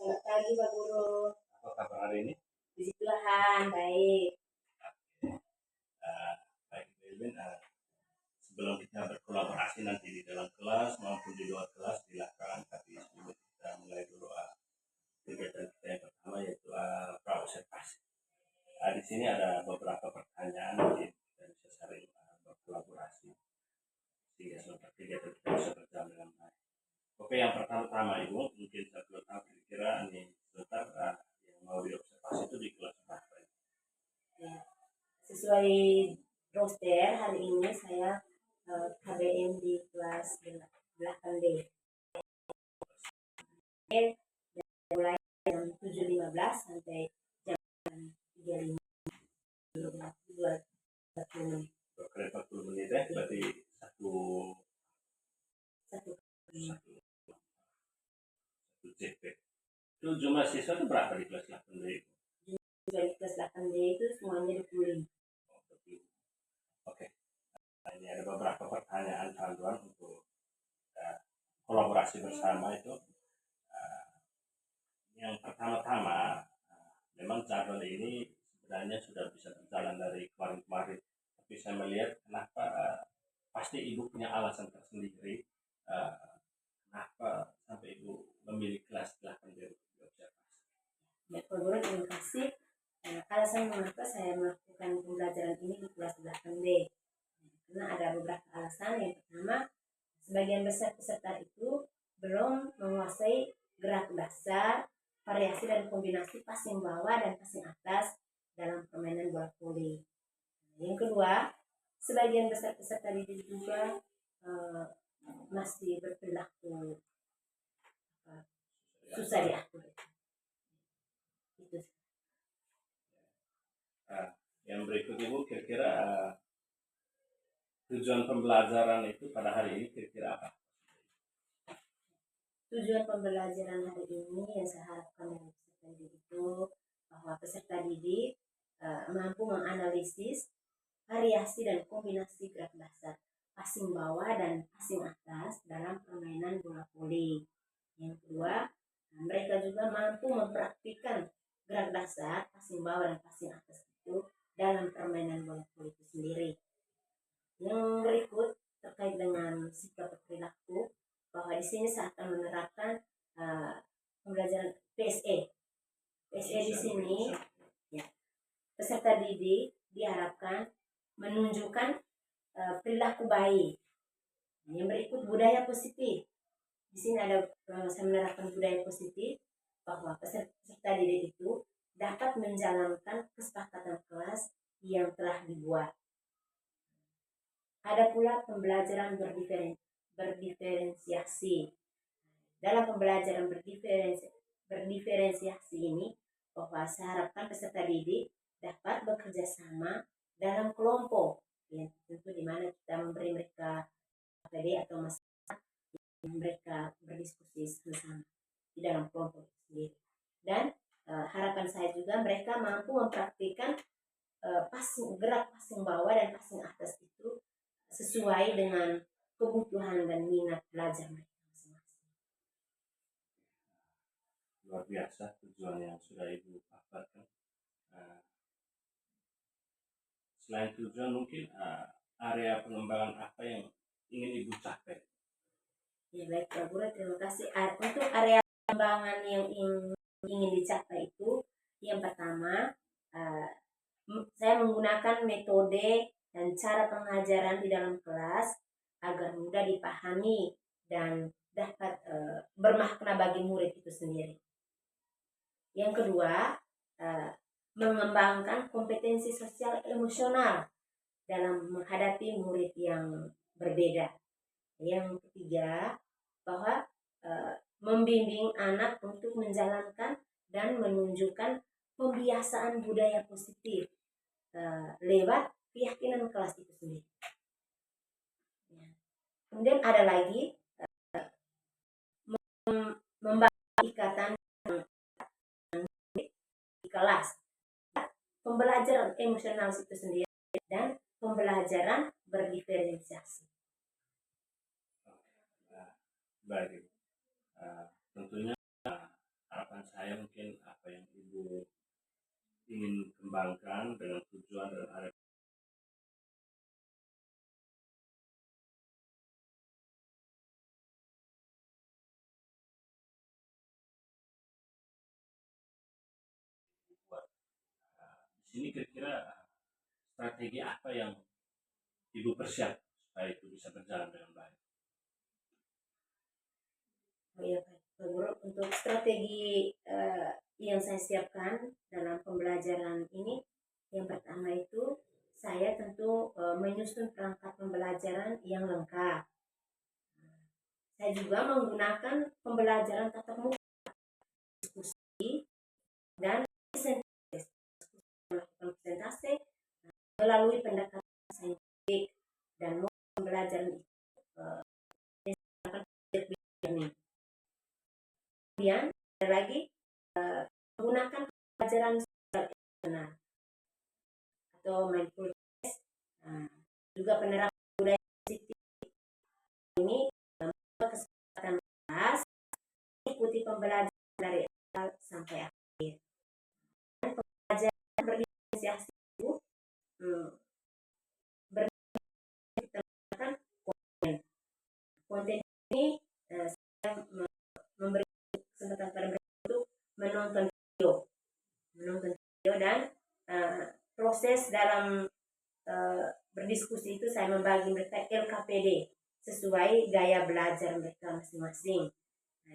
Selamat pagi Pak Guru. Apa kabar hari ini? Puji Tuhan, baik. Baik, Ibu. Sebelum kita berkolaborasi nanti di dalam kelas maupun di luar kelas di lapangan, tapi sebelum kita mulai dulu kegiatan kita yang pertama yaitu praobservasi. Di sini ada beberapa pertanyaan yang kita bisa saling berkolaborasi sehingga seluruh kegiatan kita bisa berjalan dengan baik. Oke, yang pertama Ibu, mungkin saya belum tahu kira-kira ini sebentar yang mau diobservasi itu di kelas berapa? Ya. Sesuai roster hari ini saya KBM di kelas 8D. Mulai jam 7.15 sampai jam 3.5. 40 menit ya, berarti satu CP. Itu jumlah siswa itu berapa di kelas 8D? Jumlah di kelas 8D itu semuanya 25. Oke. Ini ada beberapa pertanyaan panduan untuk kolaborasi bersama itu. Yang pertama-tama, memang jadwal ini sebenarnya sudah bisa berjalan dari kemarin-kemarin. Tapi saya melihat kenapa pasti Ibu punya alasan tersendiri kenapa sampai Ibu memilih kelas 8D untuk diobservasi. Ya, Pak Guru, terima kasih. Alasan mengapa saya melakukan pembelajaran ini di kelas 8D. Karena ada beberapa alasan. Yang pertama, sebagian besar peserta itu belum menguasai gerak dasar, variasi dan kombinasi passing bawah dan passing atas dalam permainan bola voli. Yang kedua, sebagian besar peserta didik juga masih berperilaku susah diatur. Itu. Yang berikut Ibu, kira-kira tujuan pembelajaran itu pada hari ini kira-kira apa? Tujuan pembelajaran hari ini yang saya harapkan dari peserta didik itu bahwa peserta didik mampu menganalisis variasi dan kombinasi gerak dasar passing bawah dan passing atas dalam permainan bola voli. Yang kedua, mereka juga mampu mempraktikkan gerak dasar passing bawah dan passing atas itu dalam permainan bola voli itu sendiri. Yang berikut terkait dengan sikap perilaku, bahwa di sini saya akan menerapkan pembelajaran PSE. PSE di sini, ya, peserta didik diharapkan menunjukkan perilaku baik. Yang berikut budaya positif. Di sini ada saya menerapkan budaya positif bahwa peserta didik itu dapat menjalankan kesepakatan kelas yang telah dibuat. Ada pula pembelajaran berdiferensiasi. Dalam pembelajaran berdiferensiasi ini, bahwa saya harapkan peserta didik dapat bekerja sama dalam kelompok, ya, tentu di mana kita memberi mereka APD atau masalah yang mereka berdiskusi bersama di dalam kelompok sendiri. Dan harapan saya juga mereka mampu mempraktikkan gerak passing bawah dan passing atas itu sesuai dengan kebutuhan dan minat belajar mereka masing-masing. Luar biasa tujuan yang sudah Ibu paparkan. Selain tujuan, mungkin area pengembangan apa yang ingin Ibu capai? Ya, baik Pak Guru, terima kasih. Untuk area pengembangan yang ingin dicapai itu, yang pertama, saya menggunakan metode dan cara pengajaran di dalam kelas agar mudah dipahami dan dapat bermakna bagi murid itu sendiri. Yang kedua, mengembangkan kompetensi sosial emosional dalam menghadapi murid yang berbeda. Yang ketiga, bahwa membimbing anak untuk menjalankan dan menunjukkan pembiasaan budaya positif lewat keyakinan kelas itu sendiri. Ya. Kemudian ada lagi membangun ikatan di kelas, pembelajaran emosional itu sendiri, dan pembelajaran berdiferensiasi. Baik, tentunya harapan saya mungkin apa yang Ibu ingin kembangkan dengan tujuan dan arah buat. Di sini kira-kira strategi apa yang Ibu persiapkan supaya itu bisa berjalan dengan baik? Oh iya Pak Guru, untuk strategi yang saya siapkan dalam pembelajaran ini, yang pertama itu saya tentu menyusun perangkat pembelajaran yang lengkap. Saya juga menggunakan pembelajaran tatap muka, diskusi, dan melakukan presentasi melalui pendekatan saintifik dan pembelajaran itu kemudian ada lagi menggunakan pelajaran sosial emosional atau mindfulness, juga penerapan budaya positif ini kesempatan kelas ikuti pembelajaran dari awal sampai akhir, dan pembelajaran berinisiasi itu berdasarkan konten ini. Saya memberi kesempatan pada mereka untuk menonton video dan proses dalam berdiskusi itu saya membagi mereka LKPD sesuai gaya belajar mereka masing-masing.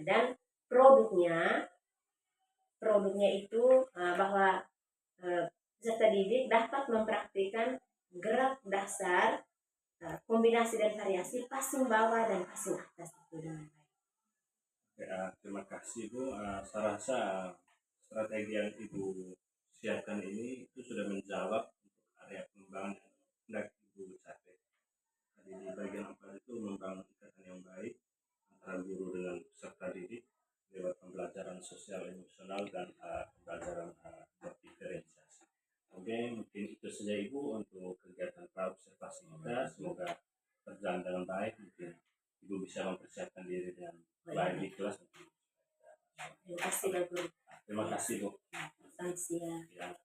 Dan produknya itu bahwa peserta didik dapat mempraktikkan gerak dasar, kombinasi dan variasi passing bawah dan passing atas itu dengan baik. Ya, terima kasih Bu. Saya rasa strategi yang Ibu siapkan ini itu sudah menjawab untuk area pengembangan yang hendak Ibu capai. Tadi di bagian 4 itu membangun ikatan yang baik antara guru dengan peserta didik lewat pembelajaran sosial emosional dan pembelajaran berdiferensiasi. Oke, mungkin itu saja Ibu untuk kegiatan praobservasi kita. Semoga berjalan dengan baik. Mungkin Ibu bisa mempersiapkan diri dengan baik di kelas. Terima kasih Pak Guru. Terima kasih Bu. Selamat siang. Ya.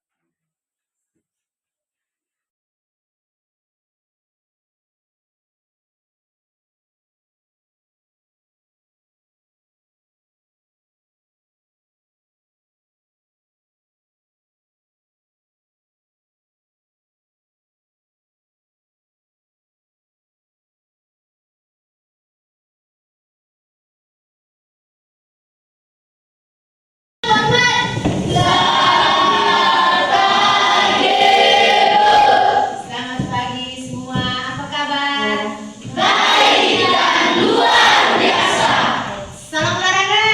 Selamat pagi semua, apa kabar? Salam olahraga.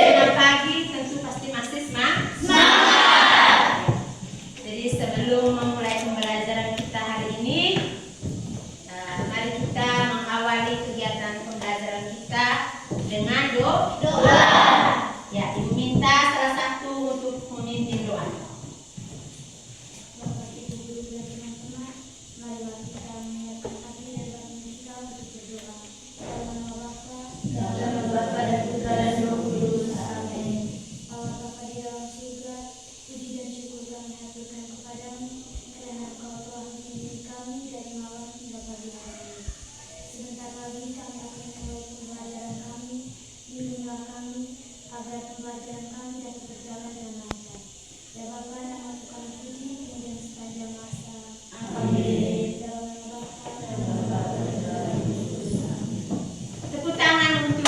Selamat pagi, tentu pasti masih semangat. Jadi sebelum memulai pembelajaran kita hari ini, mari kita mengawali kegiatan pembelajaran kita dengan doa. Ya, Ibu minta salah satu untuk memimpin doa. Bapak Ibu guru dan teman-teman, marilah kita menyiapkan hati dan batin kita untuk berdoa. Dalam nama Bapa dan Putra dan Roh Kudus. Amin. Allah Bapa di dalam surga, puji dan syukur kami haturkan kepadamu karena Engkau telah membimbing kami dari malam hingga pagi hari. Sebentar lagi kami akan mulai pembelajaran kami. Bimbinglah kami agar pembelajaran kami dapat berjalan dengan lancar. Ya Bapa, nama Tuhan puji kemudian sepanjang masa. Amin. Dalam nama Bapa dan Bapa dan Roh Kudus. Amin. Tepuk tangan untuk.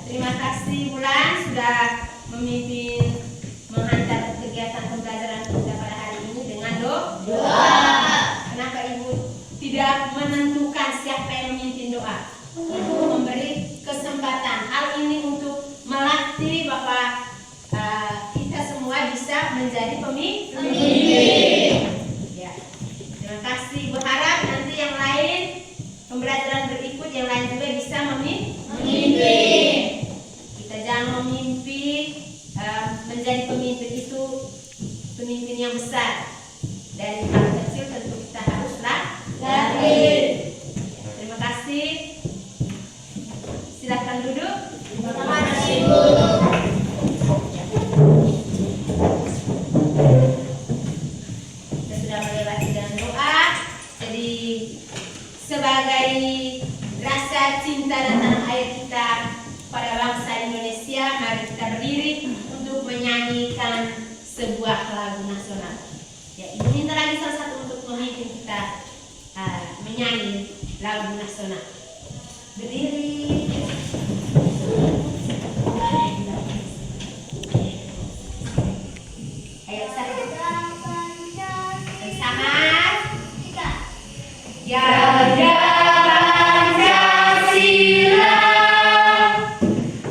Terima kasih Bulan sudah memimpin menghantar kegiatan pembelajaran kita pada hari ini dengan doa. Kenapa Ibu tidak menentukan siapa yang memimpin doa? Ibu memberi kesempatan hal ini untuk melatih bahwa kita semua bisa menjadi pemimpin. Ya. Terima kasih. Berharap nanti yang lain pembelajaran berikut yang lain juga bisa memimpin. Kita jangan memimpi menjadi pemimpin itu pemimpin yang besar dari hal kecil. Terima kasih. Silakan duduk. Kita sudah melewati dengan doa. Jadi sebagai rasa cinta dan tanah air kita pada bangsa Indonesia, mari kita berdiri untuk menyanyikan sebuah lagu nasional. Ya, Ibu minta lagi salah satu untuk memimpin kita menyanyi lagu nasional. Berdiri. Ayo satu. Bersama. Jaga Pancasila,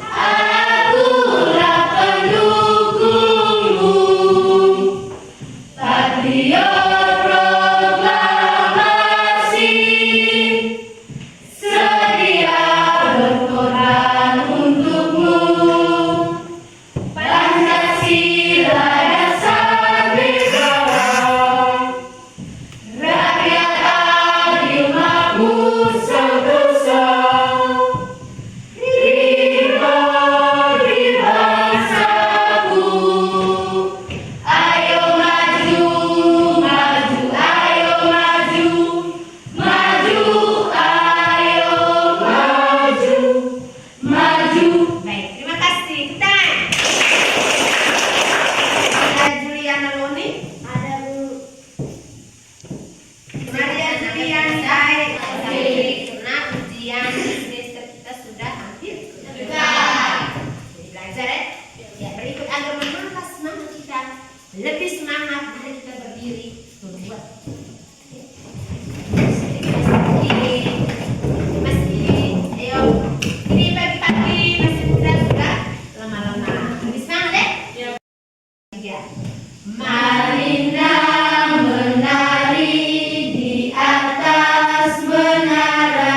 akulah pendukungmu, patriot proklamasi, sedia berkorban untukmu. Pancasila dasar negara, rakyat adil makmur sentosa, ridho di bangsaku. Ayo maju, maju, ayo maju, maju, ayo maju, maju. Baik, terima kasih. Kita ada Juliana Loni, Ada Bu. Maria Julian Said. Karena ujian semester kita sudah hampir selesai. Jadi belajar ya. Ya, berikut agar menambah semangat kita, lebih semangat, mari kita berdiri berbuat. Masih, ayo. Ini pagi-pagi masih muda sudah lama-lama. Lebih semangat ya. Tiga. Marina menari di atas menara,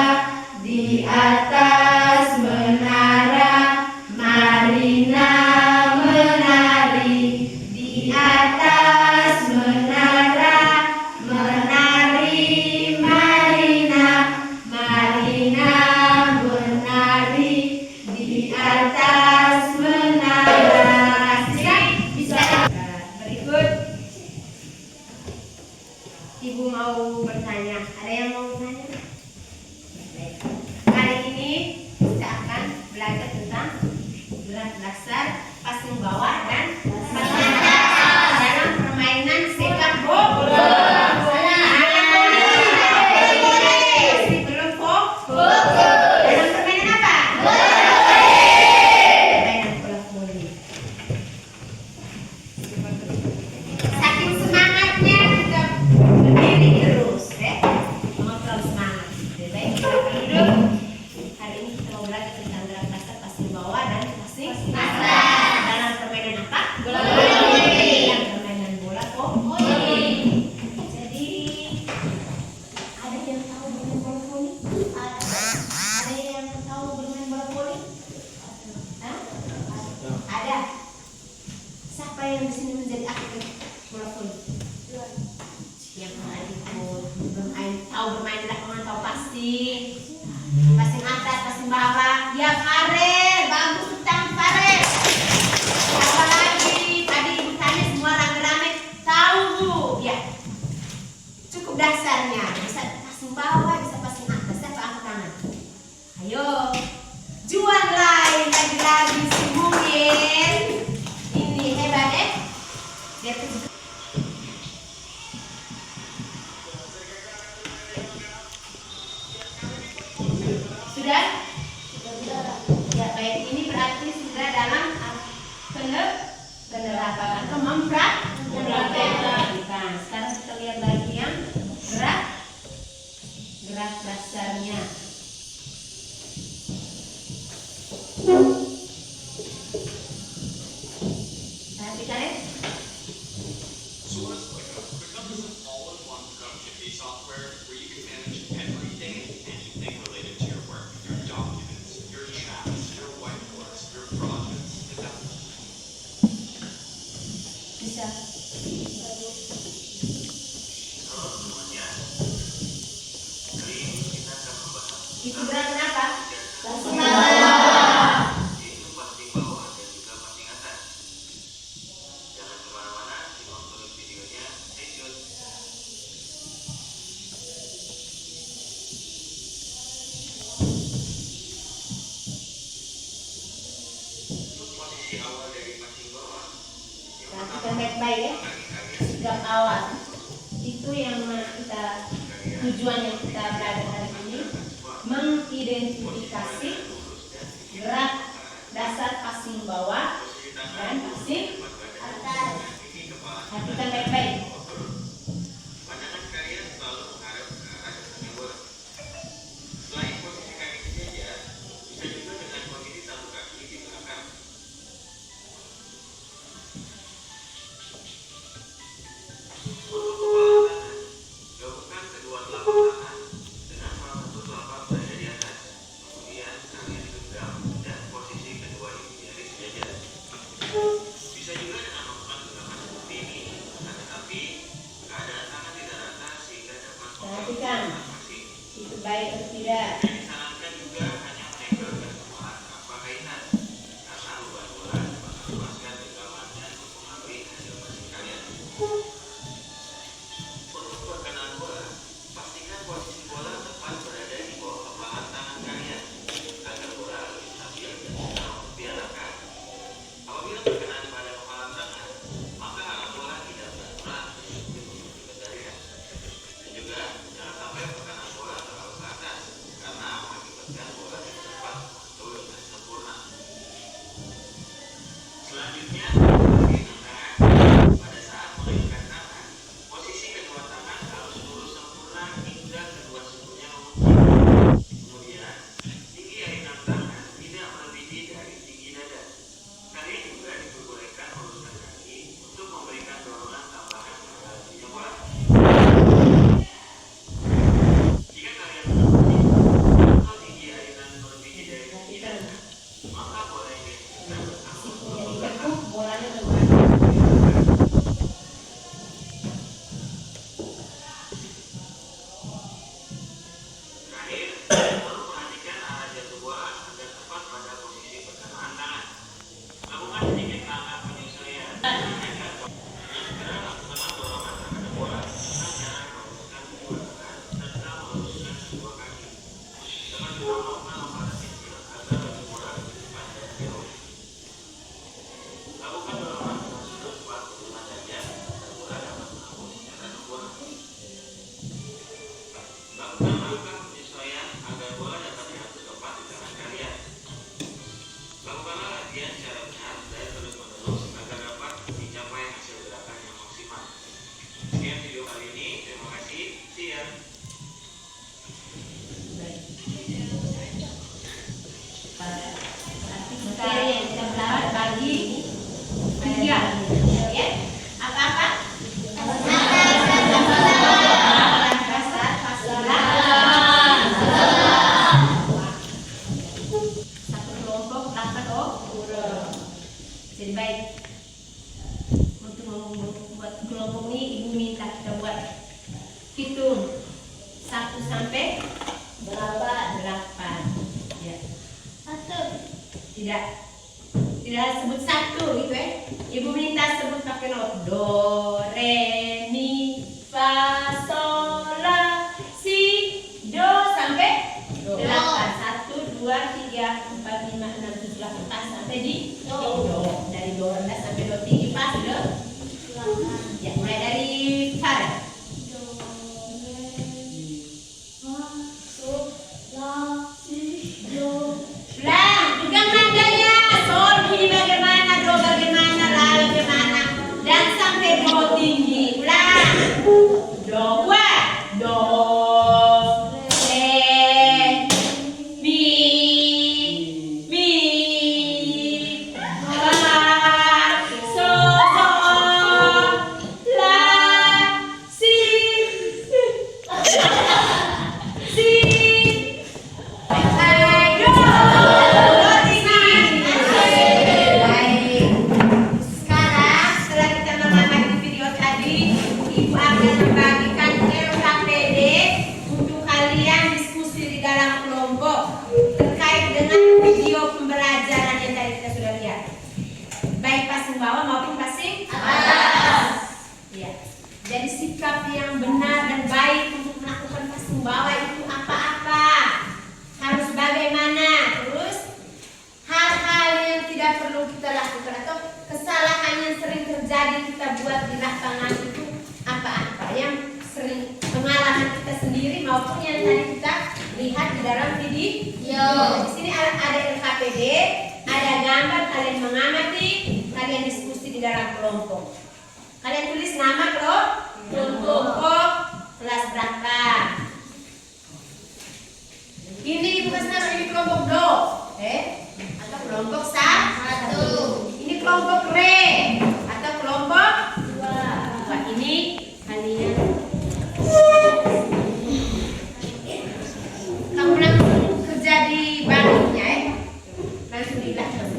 di atas menara. Marina menari di atas menara, menari Marina, Marina menari di atas menara. Bisa. Berikut Ibu mau bertanya. Ada yang mau bertanya? Baik. Kali ini kita akan belajar tentang gerak dasar, passing bawah dan passing atas dalam permainan sepak bola. Masih belum fokus. Dalam permainan apa? Permainan bola voli. Saking semangatnya kita berdiri terus, ya. Mengobrol semangat. Baik, kita akan duduk. Hari ini kita mau belajar tentang gerak dasar, passing bawah dan passing atas dalam permainan apa? Bola voli. Dalam permainan bola voli. Jadi ada yang tahu bermain bola voli? Ada yang tahu bermain bola voli? Hah? Ada. Siapa yang di sini menjadi atlet bola voli? Yang pernah ikut bermain, tahu bermain di lapangan, tahu passing atas, passing bawah. Ya, Farel, bagus tentang Farel. Apa lagi? Tadi ibu tanya semua rame-rame tahu Bu. Ya, cukup dasarnya. Bisa passing bawah, bisa passing atas. Siapa angkat tangan? Ayo, jual lain lagi-lagi si Mungkin. Ini hebat ya. Dia tuh sudah? Ya, baik. Ini berarti sudah dalam penerapan atau mempraktikkan. Sekarang kita lihat lagi yang gerak dasarnya. Perhatikan ya. Source ClickUp. ClickUp is an all-in-one productivity software where you can manage everything and anything related to your work, your documents, your chats, your whiteboards, your projects, and Bisa Itu berarti apa? Passing bawah. Yaitu passing bawah dan juga passing atas. Jangan kemana-mana, simak terus videonya. Stay tune. Untuk posisi awal dari passing bawah, yang Perhatikan baik-baik ya. Sikap awal itu yang kita tujuan yang kita belajar hari ini, mengidentifikasi gerak dasar passing bawah dan passing Atas. Perhatikan baik-baik. pandangan kalian selalu menghadap ke arah dasarnya bola. Selain posisi kaki sejajar, bisa juga dengan posisi satu kaki di belakang. Untuk kepala tangan, gabungkan kedua telapak tangan dengan salah satu telapak berada di atas. Kemudian kalian genggam dan posisi kedua ibu jari sejajar. Bisa juga dengan melakukan gerakan seperti ini, akan tetapi keadaan tangan tidak rata sehingga dapat Perhatikan. masing-masing. Itu baik atau tidak? Yang disarankan juga hanya menempelkan kepala tanpa kaitan, karena beban bola dapat melepaskan genggaman dan mempengaruhi hasil passing kalian. Untuk perkenaan bola, pastikan posisi bola tepat berada di bawah kepala tangan kalian agar bola lebih stabil dan mudah untuk diarahkan. Apabila berkenaan pada kepala tangan, maka arah bola tidak benar untuk dikendalikan. Dan juga jangan sampai perkenaan bola terlalu ke atas karena mengakibatkan bola tidak dapat mantul dengan sempurna. Selanjutnya, bagian tangan. Pada saat mengayunkan tangan, posisi kedua tangan harus lurus sempurna hingga kedua sikunya memungkinkan. Kemudian, tinggi ayunan tangan tidak melebihi dari tinggi dada. Kalian juga diperbolehkan meluruskan kaki untuk memberikan dorongan tambahan pada lajunya bola. Jika kalian mengalami atau tinggi ayunan melebihi dari tinggi dada, maka bola yang diayunkan akan Jadi tekuk bolanya kemana? Terakhir, selalu perhatikan arah jatuh bola agar tepat pada posisi perkenaan tangan. Lakukan sedikit langkah penyesuaian. Segera lakukan dorongan terhadap bola dengan cara meluruskan kedua tangan serta meluruskan kedua kaki. Jangan juga melakukan lompatan kecil agar laju bola lebih cepat dan jauh. Lakukan dorongan dengan sudut 45 derajat agar bola dapat melambung secara sempurna. Lakukan langkah penyesuaian agar bola dapat diatur tepat di tangan kalian. Lakukanlah latihan secara benar dan terus-menerus agar dapat dicapai hasil gerakan yang maksimal. Sekian video kali ini, terima kasih. See ya. Materi yang kita belajar pagi tiga, ya. Apa-apa? Dasar passing bawah. Satu kelompok dapat jadi baik. Untuk membuat kelompok ini ibu minta kita buat hitung 1 sampai 8. Ya. Tidak sebut satu gitu ya. Ibu minta sebut pakai not do, re, mi, fa, sol, la, si, do sampai 8. 1, 2, 3, 4, 5, 6, 7, 8 pas sampai di do. Dari do rendah sampai do tinggi pas do. Ya, mulai dari fa. Ulang, pegang nadanya. Sol bunyi bagaimana, do bagaimana, la bagaimana, dan sampai do tinggi. Ulang. Do kuat, do, re, mi, video. Di sini ada LKPD, ada gambar, kalian mengamati, kalian diskusi di dalam kelompok. Kalian tulis nama kelompok, kelas berapa. Ini bukan nama, ini kelompok do, atau kelompok satu. Ini kelompok re, atau kelompok dua. Ini kalian kamu langsung kerja di banknya, langsung di belakang.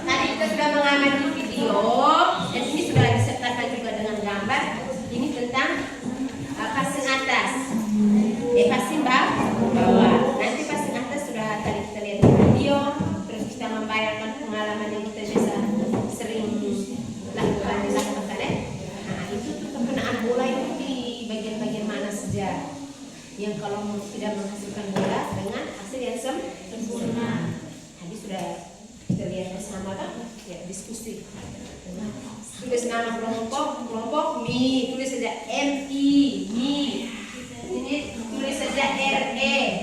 Tadi kita sudah mengamati video, dan ini sudah disertakan juga dengan gambar. Ini tentang passing atas, passing bawah. Nanti passing atas sudah tadi kita lihat di video, terus kita membayangkan pengalaman yang kita biasa sering lakukan di lapangan. Nah, itu tuh penggunaan bola itu di bagian-bagian mana saja yang kalau tidak menghasilkan bola dengan hasil yang sempurna. Tadi sudah kita lihat bersama kan, ya diskusi. Tulis nama kelompok mi, tulis saja mi. Ini tulis saja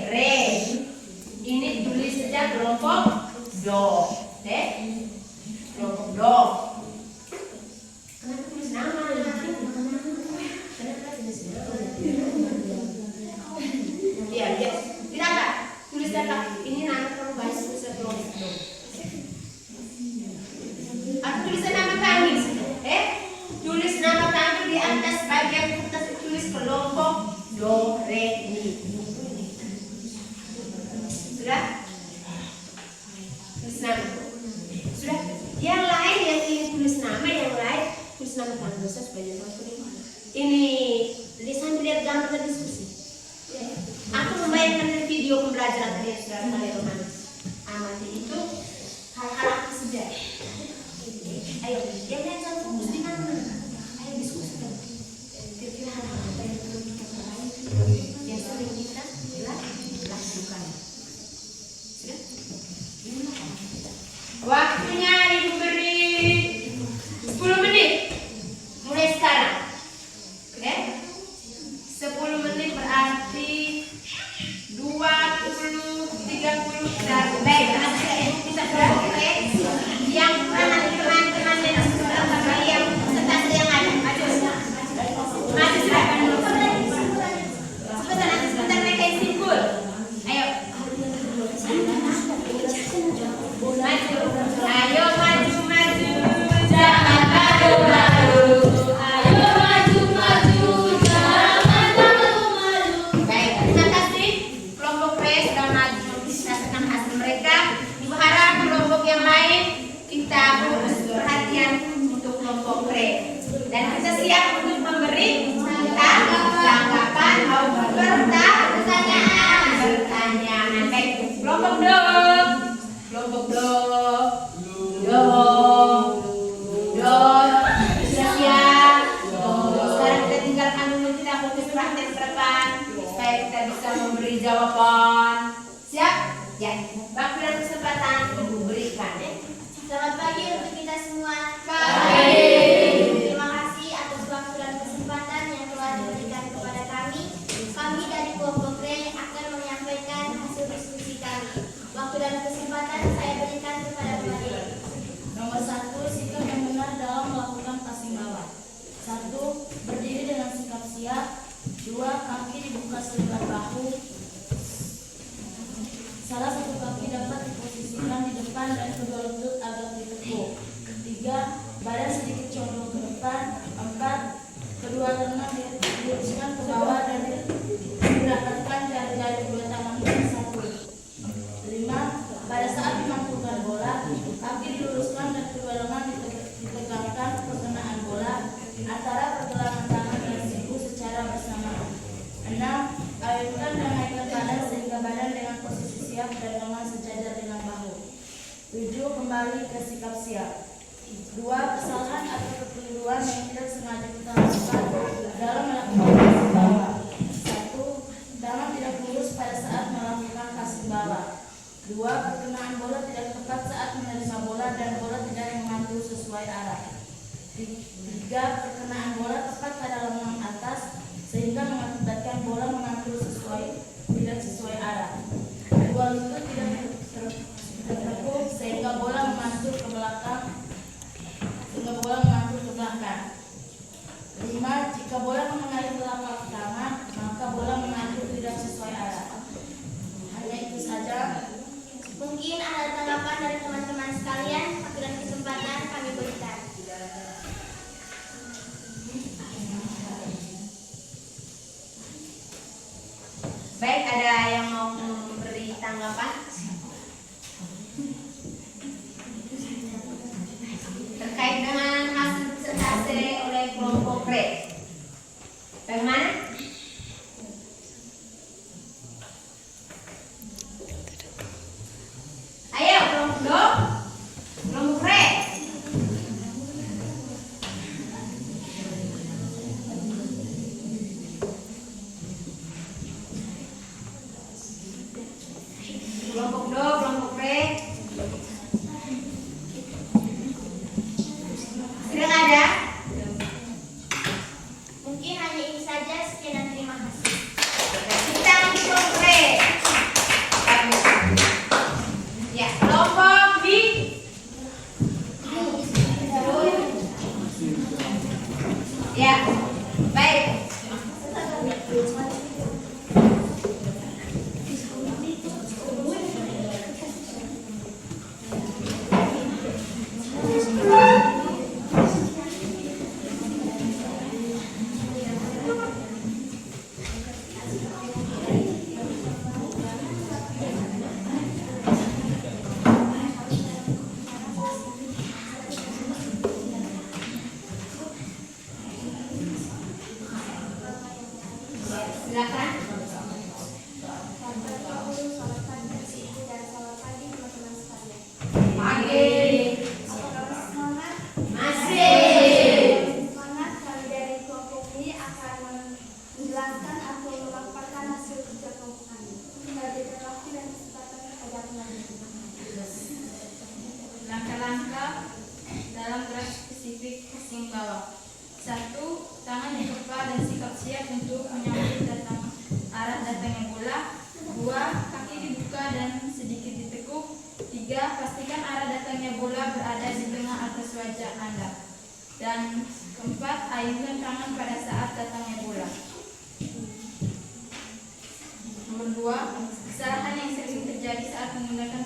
re. Ini tulis saja kelompok do, kelompok do. Kenapa tulis nama? Kenapa tulis nama? Ya, tidak Kak. Tulis Kak. Ini nama kamu baik tulis kelompok do. Aku tulis nama kami. Tulis nama kami di atas bagian kertas, tulis kelompok do, re, mi. Sudah? Tulis nama. Sudah? Yang lain yang ingin tulis nama, yang lain tulis nama kami dosa supaya jangan. Ini sambil lihat gambar dan diskusi. Aku membayangkan dari video pembelajaran tadi yang sudah kalian amati itu hal-hal apa saja. Ayo, yang lain jangan fokus di mana. Ayo diskusikan. Kira-kira hal-hal apa yang perlu kita perbaiki, yang sering kita lakukan. Sudah? Waktunya Ibu beri 10 menit. Mulai sekarang. Oke? 10 menit berarti 20, 30 baik, kita sudah oke. Yang nanti teman-teman yang serta yang ada maju sebentar mereka yang simpul. Ayo maju jangan malu-malu. Ayo maju jangan malu-malu. Baik, terima kasih kelompok P sudah maju mempresentasikan hasil mereka. Ibu harap kelompok yang lain kita fokus perhatian untuk kelompok P, dan kita siap untuk memberi tanggapan maupun pertanyaan. Baik, kelompok do sudah siap. Sekarang kita tinggalkan dulu, kita fokus perhatian ke depan supaya kita bisa memberi jawaban. Siap? Ya. Waktu dan kesempatan Ibu berikan. Selamat pagi untuk kita semua. Terima kasih atas waktu dan kesempatan yang telah diberikan kepada kami. Kami dari kelompok R akan menyampaikan hasil diskusi kami. Waktu dan kesempatan saya berikan kepada Bapak. Nomor 1, sikap yang benar dalam melakukan passing bawah. 1. Berdiri dengan sikap siap. 2. Kaki dibuka selebar bahu. Salah satu kaki dapat diposisikan di depan dan kedua lutut agak ditekuk. 3. Badan sedikit condong ke depan. 4. Kedua tangan diluruskan ke bawah dan dirapatkan jari-jari kedua tangan bersatu. 5. Pada saat memantulkan bola, kaki diluruskan dan kedua lengan ditegakkan perkenaan bola antara pergelangan tangan dan siku secara bersamaan. 6. Ayunkan dan naikkan badan sehingga badan dengan posisi siap dan lengan sejajar dengan bahu. 7. Kembali ke sikap siap. 2. Kesalahan atau kekeliruan yang tidak sengaja kita lakukan dalam melakukan passing bawah. 1. Tangan tidak lurus pada saat melakukan passing bawah. 2. Perkenaan bola tidak tepat saat menerima bola dan bola tidak memantul sesuai arah. 3. Perkenaan bola tepat pada lengan atas sehingga mengakibatkan bola memantul tidak sesuai kedua lutut tidak tertekuk sehingga bola mengatur ke belakang. 5. Jika bola mengenai telapak tangan, maka bola mengatur tidak sesuai arah. Hanya itu saja. Mungkin ada tanggapan dari teman-teman sekalian. Pada kesempatan kami berikan. Baik, ada yang mau memberi tanggapan terkait dengan hasil presentasi oleh kelompok B? Bagaimana? Ayo kelompok D, kelompok B. Kelompok D, kelompok B. Sedang ada? Mungkin hanya ini saja. Sekian dan terima kasih. Kita di kelompok B. Ya, kelompok B. Ya, baik. Silakan. Selamat pagi Ibu dan selamat pagi teman-teman sekalian. Pagi. Apakah masih semangat? Masih. Semangat. Kami dari kelompok ini akan menjelaskan atau memaparkan hasil kerja kelompok kami. Tinggal berikan waktu dan kesempatan agar melanjutkan. Langkah-langkah dalam gerak spesifik passing bawah. 1. Tangan dikepa dan sikap siap untuk menyambut arah datangnya bola. 2. Kaki dibuka dan sedikit ditekuk. 3. Pastikan arah datangnya bola berada di tengah atas wajah Anda. Dan 4. Ayunkan tangan pada saat datangnya bola. Nomor 2. Kesalahan yang sering terjadi saat menggunakan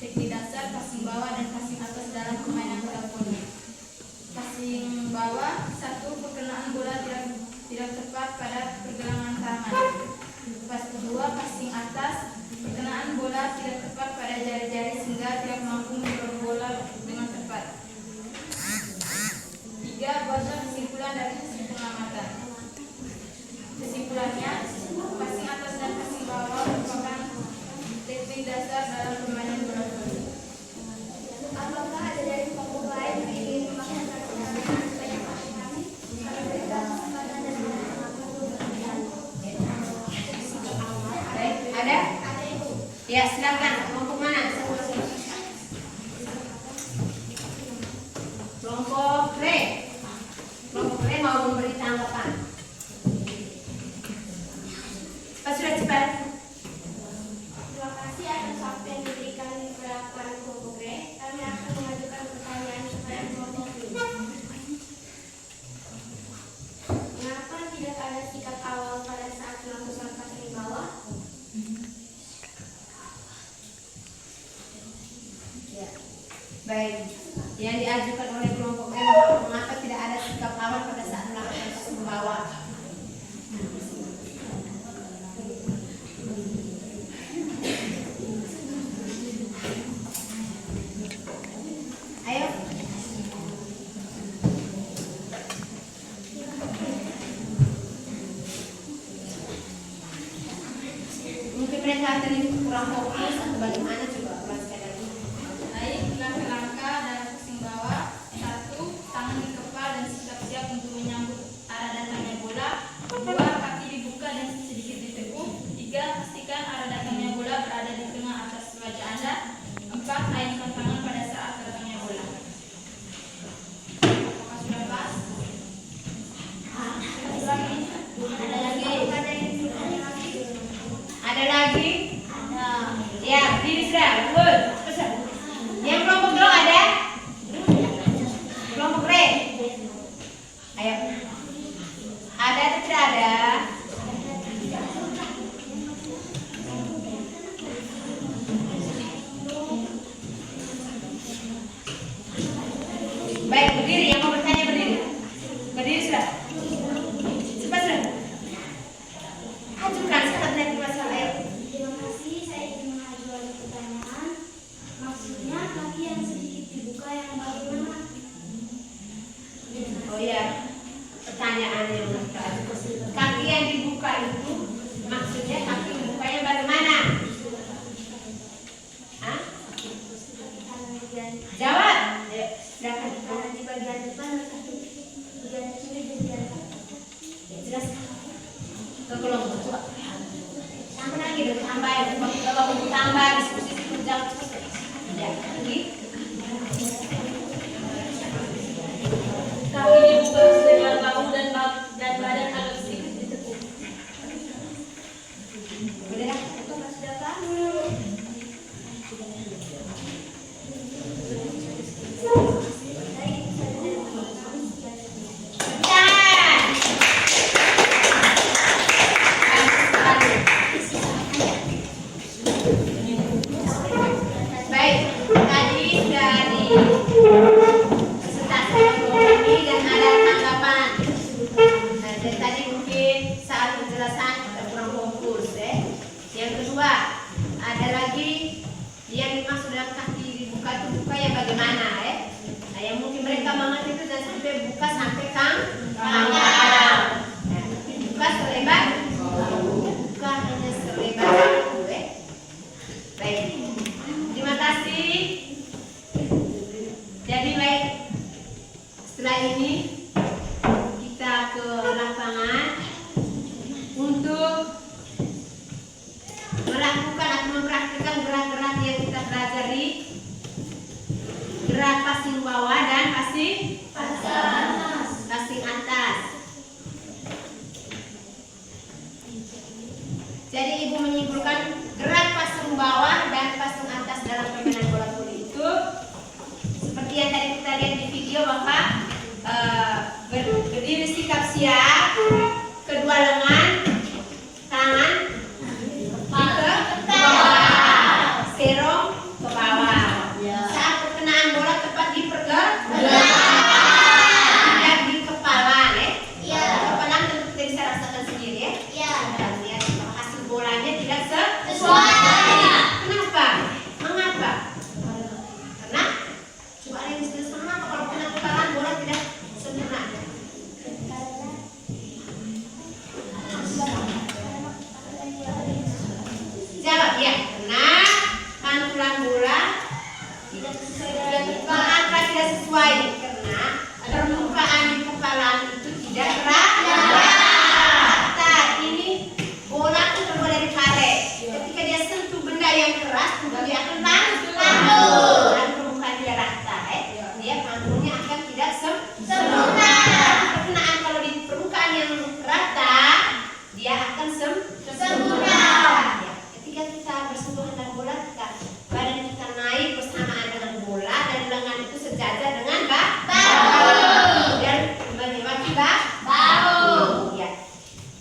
teknik dasar passing bawah dan passing atas dalam permainan bola voli. Passing bawah. 1. Perkenaan bola tidak tepat pada pergelangan tangan. 2. Passing atas. Perkenaan bola tidak tepat pada jari-jari sehingga tidak mampu mendorong bola dengan tepat. 3. Buatlah kesimpulan dari hasil pengamatan. Kesimpulannya, passing atas dan passing bawah merupakan teknik dasar dalam permainan bola voli. Apakah ada dari kelompok lain yang ingin memaparkan pengalaman sebanyak kami? Kami berikan kesempatan dan pengamatan berkenan. Baik, ada? Ada Ibu. Ya, silakan. Kelompok mana? Kelompok B. Kelompok B mau memberi tanggapan. Pak sudah cepat. Terima kasih atas waktu yang diberikan kepada para kelompok B. Kami akan mengajukan pertanyaan kepada kelompok B. Mengapa tidak ada sikap awal pada saat melakukan passing bawah? Ya. Baik. Yang diajukan oleh kelompok B, mengapa tidak ada sikap awal pada saat melakukan passing bawah? Ayo. Mungkin mereka tadi kurang fokus atau bagaimana, coba jelaskan lagi. Baik, langkah-langkah dalam passing bawah. 1. Tangan dikepa dan sikap siap untuk menyambut arah datangnya bola. 2. Kaki dibuka dan sedikit ditekuk. 3. Pastikan arah datangnya bola berada di tengah atas wajah Anda. 4. Ayunkan tangan pada saat datangnya bola. Apakah sudah pas? Ada lagi? Ada. Ya, Ya, berdiri sudah. Betul. Yang kelompok dong ada? Kelompok re. Ayo. Ada atau tidak ada? Baik, berdiri. Yang mau bertanya berdiri. Berdiri sudah. Cepat sudah. Ajukan cepat naik masalah. Ayo. Terima kasih, saya ingin mengajukan pertanyaan. Maksudnya kaki yang sedikit dibuka yang bagaimana? Oh iya, pertanyaan yang lengkap. Kaki yang dibuka itu maksudnya kaki dibukanya bagaimana? Hah? Jawab. Ayo, silakan. Karena di bagian depan kaki bagian kiri di bagian Ya, jelaskan. Ke kelompok coba. Tambah lagi, tambah, tambah diskusi jawab cepat. Ya, lagi. Kaki dibuka selebar bahu dan badan agak sedikit ditekuk. Boleh dah, itu Mas sudah tahu. Baik, tadi sudah presentasi ini dan ada tanggapan. Nah, dari tadi mungkin saat penjelasan kita kurang fokus, Yang kedua, ada lagi yang dimaksud dalam kaki dibuka itu buka yang bagaimana, Nah, yang mungkin mereka mengerti itu jangan sampai buka sampai pangkal. Nah, buka selebar, buka hanya selebar itu, Baik, terima kasih. Jadi baik, setelah ini kita ke lapangan untuk melakukan atau mempraktikkan gerak-gerak yang kita pelajari. Gerak passing bawah dan passing atas. Jadi ibu menyimpulkan gerak passing bawah dan passing atas dalam permainan bola voli itu seperti yang tadi kita lihat di video bahwa berdiri sikap siap, kedua lengan, tangan ke bawah, serong ke bawah. Saat perkenaan bola tepat di pergelangan, tidak di kepala, Kepala tentu kita bisa rasakan sendiri, Dan lihat bahwa hasil bolanya tidak sesuai. Kenapa? Mengapa? Karena coba ada yang bisa jelaskan kenapa kalau kena kepala bola tidak sempurna. Jawab ya, karena pantulan bola tidak sesuai karena permukaan di kepala itu tidak rata. Ini bola itu terbuat dari karet. Ketika dia sentuh benda yang keras, dia akan pantul. Dan permukaan tidak rata, dia pantulnya akan tidak sempurna. Perkenaan kalau di permukaan yang rata, dia akan sempurna. Ketika kita bersentuhan dengan bola, badan kita naik bersamaan dengan bola dan lengan itu sejajar dengan bahu dan kembali bahu. Ya.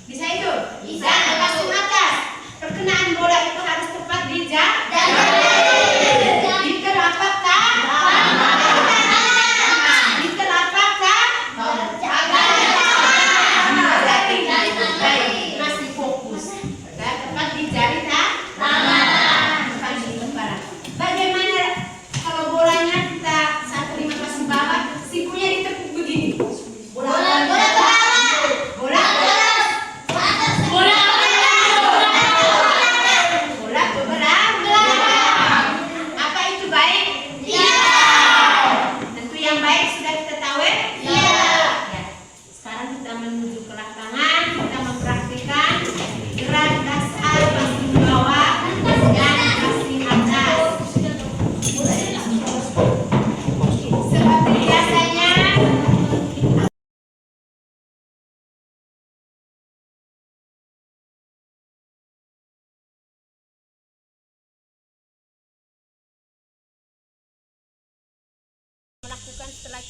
Bisa itu? Bisa. Passing atas. Perkenaan bola itu harus tepat di jalan.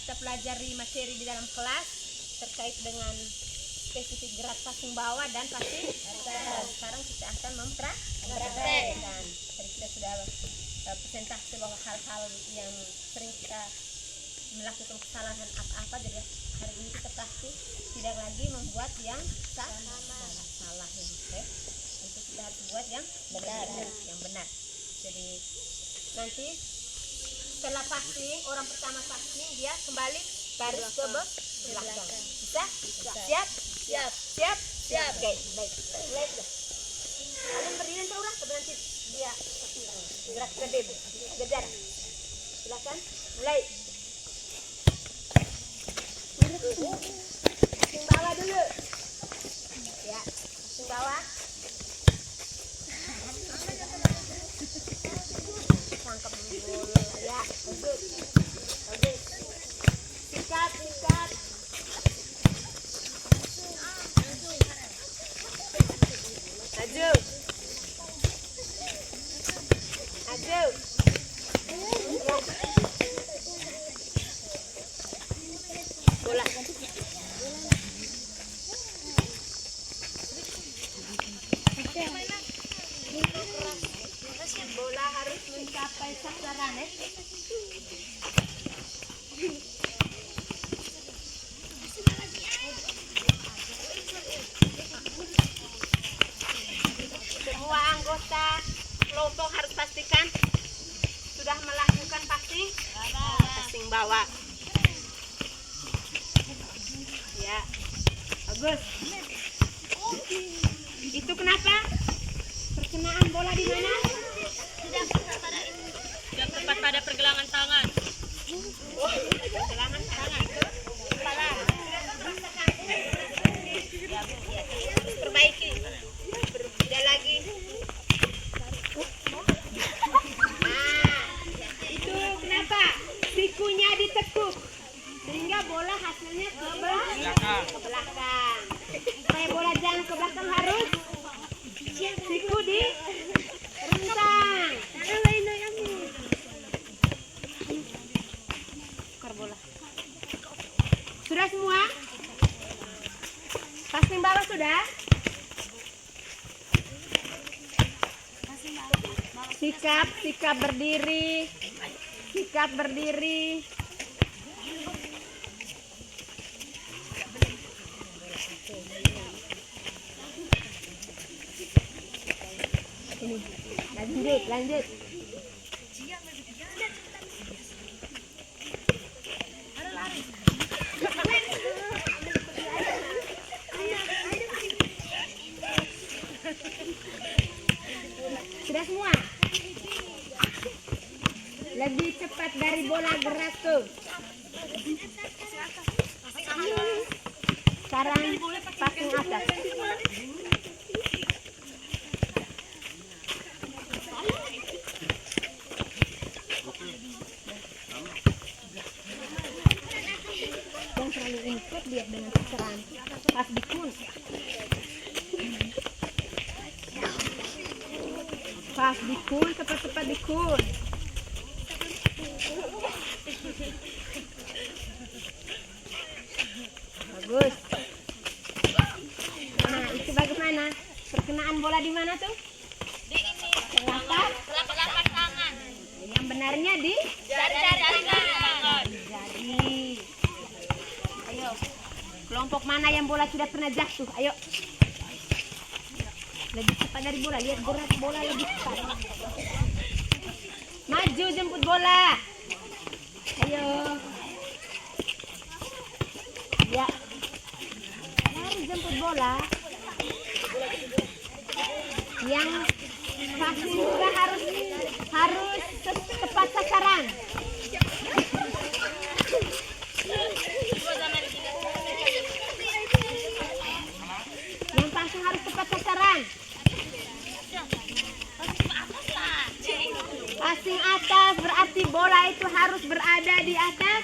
kita pelajari materi di dalam kelas terkait dengan spesifik gerak passing bawah dan passing atas. Sekarang kita akan mempraktekkan. Tadi kita sudah presentasi bahwa hal-hal yang sering kita melakukan kesalahan apa-apa, jadi hari ini kita pasti tidak lagi membuat yang salah ya. Untuk kita harus buat yang benar. Jadi nanti setelah passing, orang pertama passing dia kembali baris ke belakang. Bisa? Siap. Oke, baik. Mulai sudah. Kalian berdiri terus nanti dia gerak ke deb. Kejar. Silakan. Mulai. Passing bawah dulu. Ya, passing bawah. Tangkap dulu. Ya, bagus. Sikat. Maju. Bola. Bola harus mencapai sasaran ya. Semua anggota kelompok harus pastikan sudah melakukan passing bawah. Ya, bagus. Itu kenapa? Perkenaan bola di mana? Tidak tepat pada pergelangan tangan. Pergelangan tangan. Kepala. Harus perbaiki. Tidak lagi. Itu kenapa? Sikunya ditekuk sehingga bola hasilnya ke belakang. Supaya bola jangan ke belakang harus siku di rentang. Tukar bola. Sudah semua? Passing bawah sudah? Sikap berdiri. Ini, lanjut. Sudah semua? Lebih cepat dari bola gerak tuh. Sekarang passing atas. Yang terlalu ikut dia dengan sasaran. Pas dikun. Pas dikun, cepat-cepat dikun. Bagus. Nah, itu bagaimana? Perkenaan bola di mana tuh? Di ini. Telapak tangan. Yang benarnya di jari tangan. Jari. Ayo. Kelompok mana yang bola sudah pernah jatuh? Ayo. Lebih cepat dari bola. Lihat gerak bola lebih cepat. Maju jemput bola. Ayo. Ya. Lari jemput bola. Yang passing juga harus tepat sasaran. Yang passing harus tepat sasaran. Passing atas berarti bola itu harus berada di atas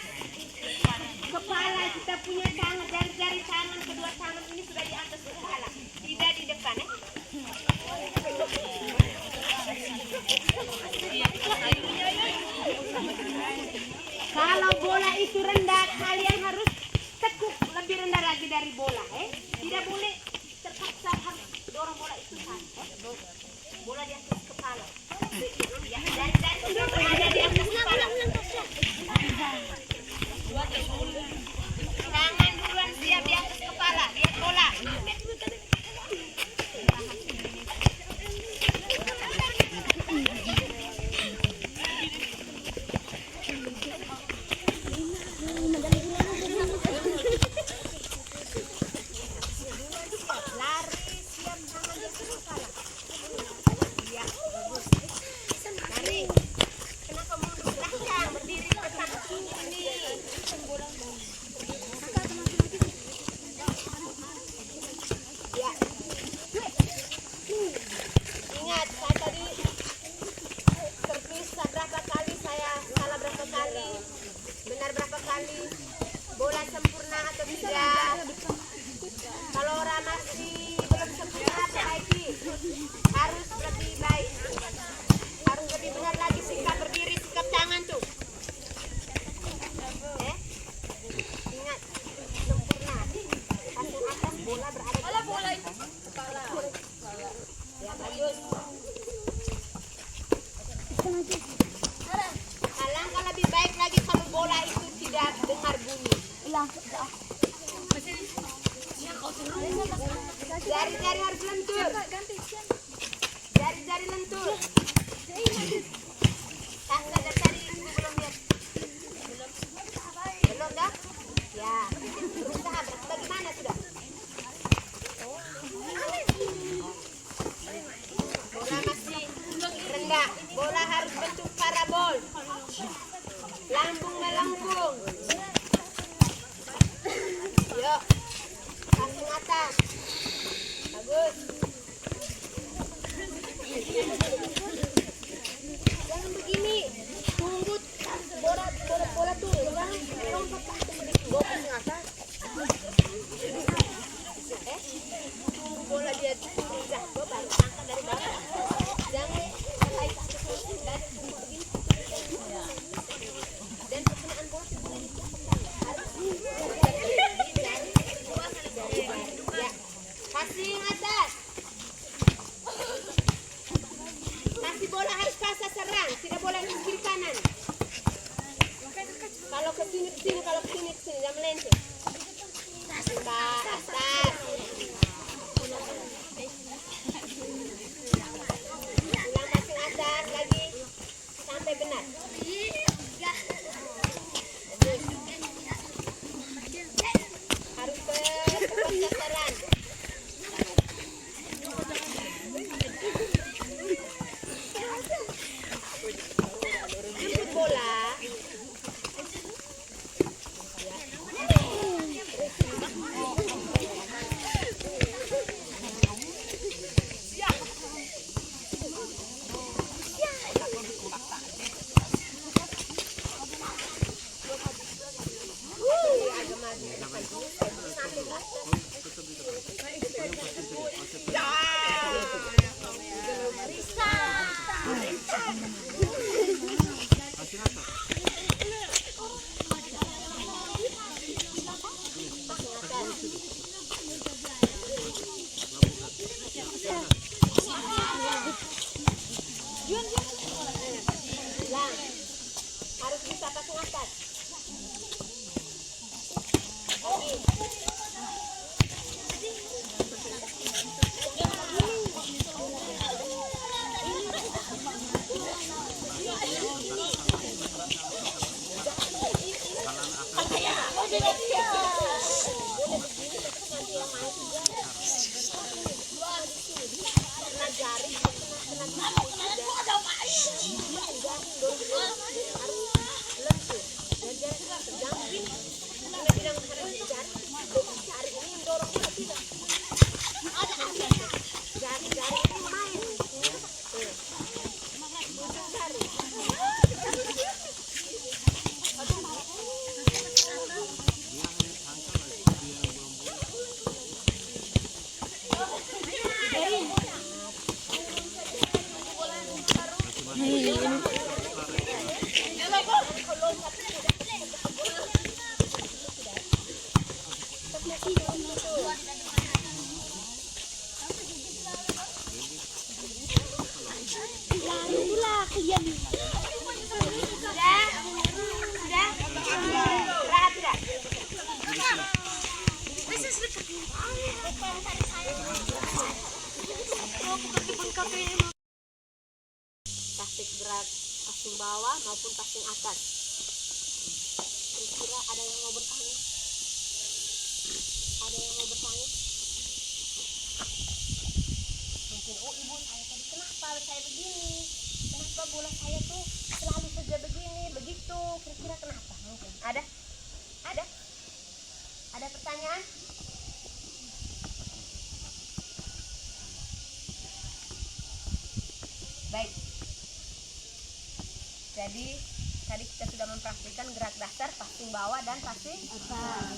kepala. Kita punya tangan, jari tangan, kedua tangan ini sudah di atas kepala, tidak di depan ya. Kalau bola itu rendah Ada di atas kepala. Tangan duluan siap di atas kepala. Lihat bola. Ingat, saya tadi terpisah berapa kali, saya salah berapa kali, benar berapa kali, bola sempurna atau tidak. Kalau orang masih belum sempurna, perbaiki. Harus lebih baik, harus lebih benar lagi sikap berdiri, sikap tangan tuh. Ingat, sempurna. Pasang atas, bola berada di atas. Ya, bagus. Alangkah lebih baik lagi kalau bola itu tidak dengar bunyi. Jari-jari harus lentur. Jari-jari lentur. Dari tadi ibu belum lihat. Belum dah? Ya. Berusaha. Bagaimana sudah? Bola masih rendah. Bola harus bentuk parabol. Lambung melengkung. Yuk. Pasang atas. Bagus. Jangan begini. Tunggu bola tuh. Jangan lompat. Bawa pasang atas. Tunggu bola dia jatuh baru angkat dari bawah. Jangan naik ke atas dan tunggu begini. Dan penggunaan bola itu boleh ditutup. Harus ya. Passing atas. Kasih bola harus pasang serang, tidak boleh ke kiri kanan. Kalau ke sini, kalau ke sini, jangan melenceng. Ke atas. Ulang passing atas lagi sampai benar. Harus ke sasaran. Jemput bola. Harus bisa pasang atas. Itulah praktik gerak passing bawah maupun passing atas. Kira-kira ada yang mau bertanya? Ada yang mau bertanya? Mungkin, oh ibu saya tadi kenapa saya begini? Kenapa bola saya tuh selalu saja begini, begitu? Kira-kira kenapa? Mungkin ada? Ada? Ada pertanyaan? Baik. Jadi tadi kita sudah mempraktikkan gerak dasar, passing bawah dan passing atas.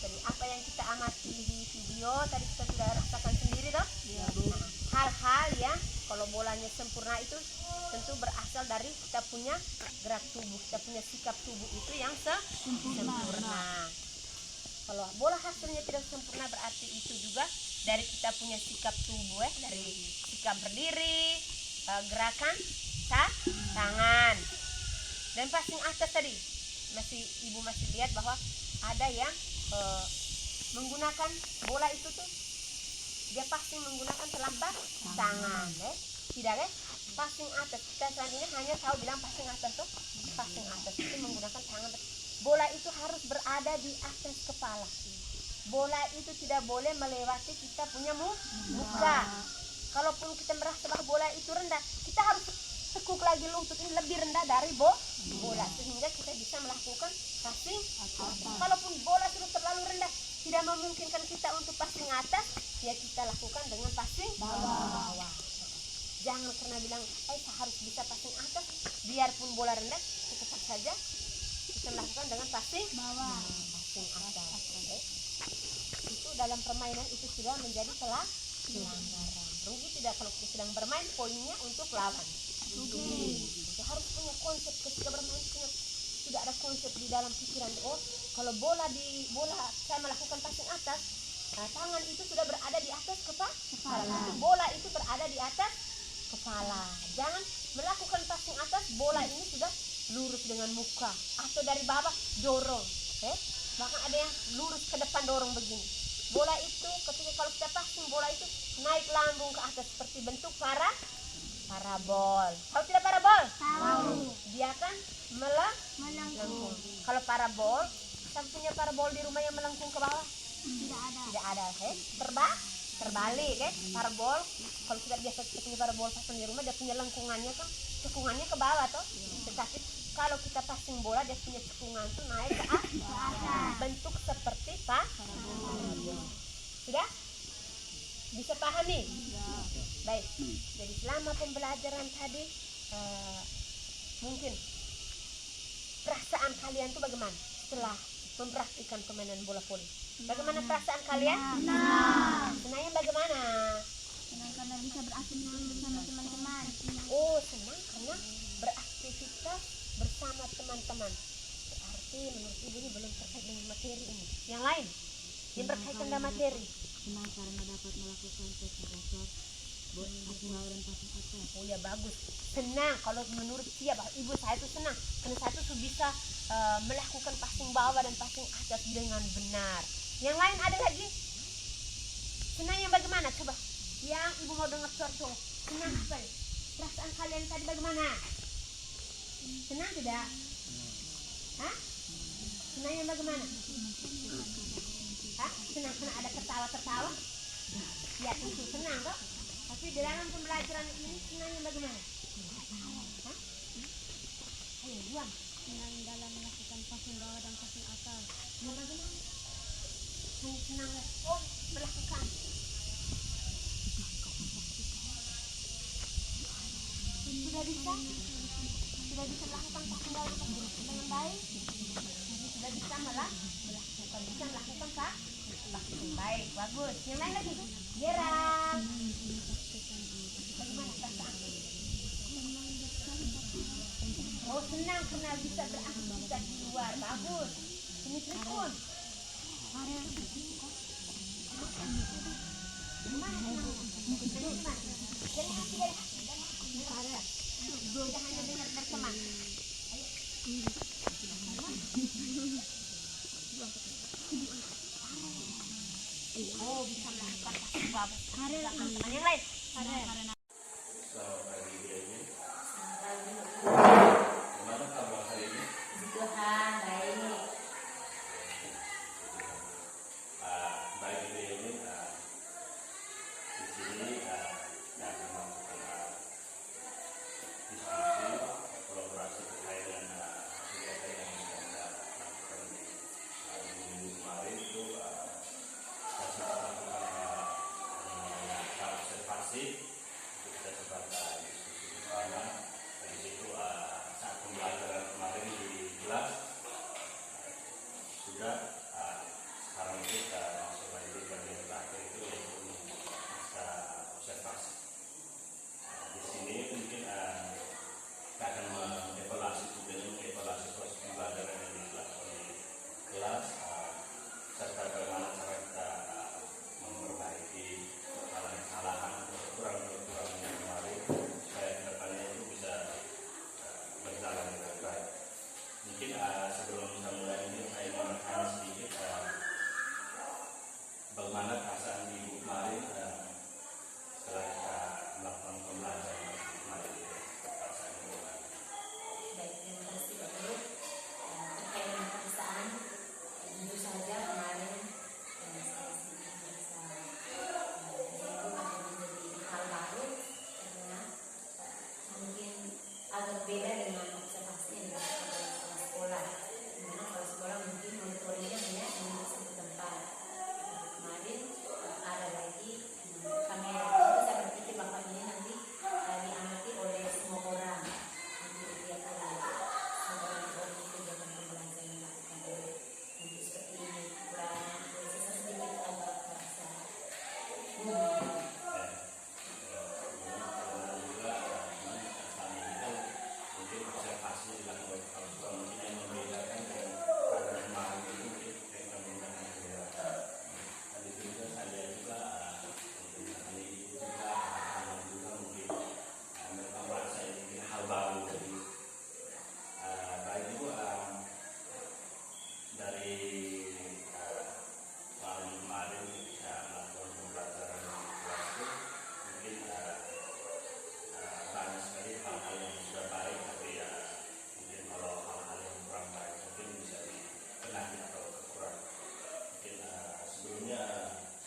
Jadi apa yang kita amati di video tadi kita sudah rasakan sendiri toh? Ya, Bu. Nah, hal-hal yang kalau bolanya sempurna itu tentu berasal dari kita punya gerak tubuh, kita punya sikap tubuh itu yang sempurna. Kalau bola hasilnya tidak sempurna berarti itu juga dari kita punya sikap tubuh, dari sikap berdiri, gerakan tangan. Dan passing atas tadi ibu masih lihat bahwa ada yang menggunakan bola itu tuh dia passing menggunakan telapak tangan, tidak passing atas. Kita selanjutnya hanya tahu bilang passing atas tuh, passing atas itu menggunakan tangan. Bola itu harus berada di atas kepala. Bola itu tidak boleh melewati kita punya muka. Kalaupun kita merasa bahwa bola itu rendah, kita harus tekuk lagi lutut ini lebih rendah dari bola sehingga kita bisa melakukan passing atas. Kalaupun bola sudah terlalu rendah, tidak memungkinkan kita untuk passing atas, ya kita lakukan dengan passing bawah. Jangan karena bilang, saya harus bisa passing atas, biarpun bola rendah, tetap saja kita melakukan dengan passing bawah, passing atas. Itu dalam permainan itu sudah menjadi pelanggaran. Rugi tidak kalau kita sedang bermain, poinnya untuk lawan. Kita harus punya konsep ketika bermain, tidak ada konsep di dalam pikiran. Oh, kalau bola saya melakukan passing atas, tangan itu sudah berada di atas kepala. Bola itu berada di atas kepala. Jangan melakukan passing atas, bola ini sudah lurus dengan muka atau dari bawah dorong. Bahkan ada yang lurus ke depan dorong begini. Bola itu ketika kalau kita passing, bola itu naik lambung ke atas seperti bentuk parabol. Tahu tidak parabol? Tahu. Dia kan melengkung. Kalau parabol, saya punya parabol di rumah yang melengkung ke bawah? Tidak ada. Terbalik parabol. Kalau kita biasa punya parabol pasang di rumah, dia punya lengkungannya kan, cekungannya ke bawah toh. Tetapi kalau kita passing bola, dia punya cekungan tuh naik ke atas. Bentuk seperti parabol. Sudah? Bisa pahami? Baik. Jadi selama pembelajaran tadi mungkin perasaan kalian tuh bagaimana setelah mempraktikkan permainan bola voli? Bagaimana perasaan kalian? Senangnya bagaimana? Senang karena bisa beraktivitas bersama teman-teman. Oh, senang karena beraktivitas bersama teman-teman. Berarti menurut ibu ini belum terkait dengan materi ini. Yang lain yang berkaitan dengan materi. Senang karena dapat melakukan passing atas, passing bawah dan passing atas. Oh ya, bagus. Senang kalau menurut siapa? Ibu saya tuh senang karena saya tuh bisa melakukan passing bawah dan passing atas dengan benar. Yang lain ada lagi? Senang yang bagaimana? Coba. Yang ibu mau dengar suara cowok. Senang apa? Perasaan kalian tadi bagaimana? Senang tidak? Hah? Senang yang bagaimana? Hah? Senang karena ada tertawa-tertawa? Ya tentu senang kok. Tapi di dalam pembelajaran ini senang yang bagaimana? Hah? Ayo buang. Senang dalam melakukan passing bawah dan passing atas. Yang bagaimana? Senang. Oh, melakukan. Sudah bisa melakukan passing bawah dan passing atas dengan baik. Sudah bisa melakukan passing baik, bagus. Yang lain lagi? Gerak. Bagaimana perasaan? Oh, senang karena bisa beraktivitas di luar, bagus. Ini trikun. Gimana? Dari hati. Tidak hanya dengar berteman. Oh, bisa melakukan passing bawah. Yang lain? Selamat pagi. agak beda dengan observasi yang dilakukan oleh kepala sekolah. Dimana kepala sekolah mungkin monitoringnya hanya di satu tempat. Kemarin ada lagi kamera. Jadi saya berpikir bahwa ini nanti diamati oleh semua orang. Nanti dilihat oleh semua orang di kegiatan pembelajaran yang dilakukan oleh untuk seperti ini kurang sedikit agak terasa. Mungkin observasi dilakukan kalau sekolah mungkin yang membedakan dengan pada kemarin itu mungkin dengan menggunakan kamera. Dan itu juga saya juga mungkin kali ini juga anak juga mungkin mereka merasa ini mungkin hal baru. Jadi baik itu dari kemarin bisa melakukan pembelajaran di kelas itu mungkin banyak sekali hal-hal yang sudah baik, tapi ya mungkin kalau hal-hal yang kurang baik mungkin bisa dikenakan atau kekurangan. Mungkin sebelumnya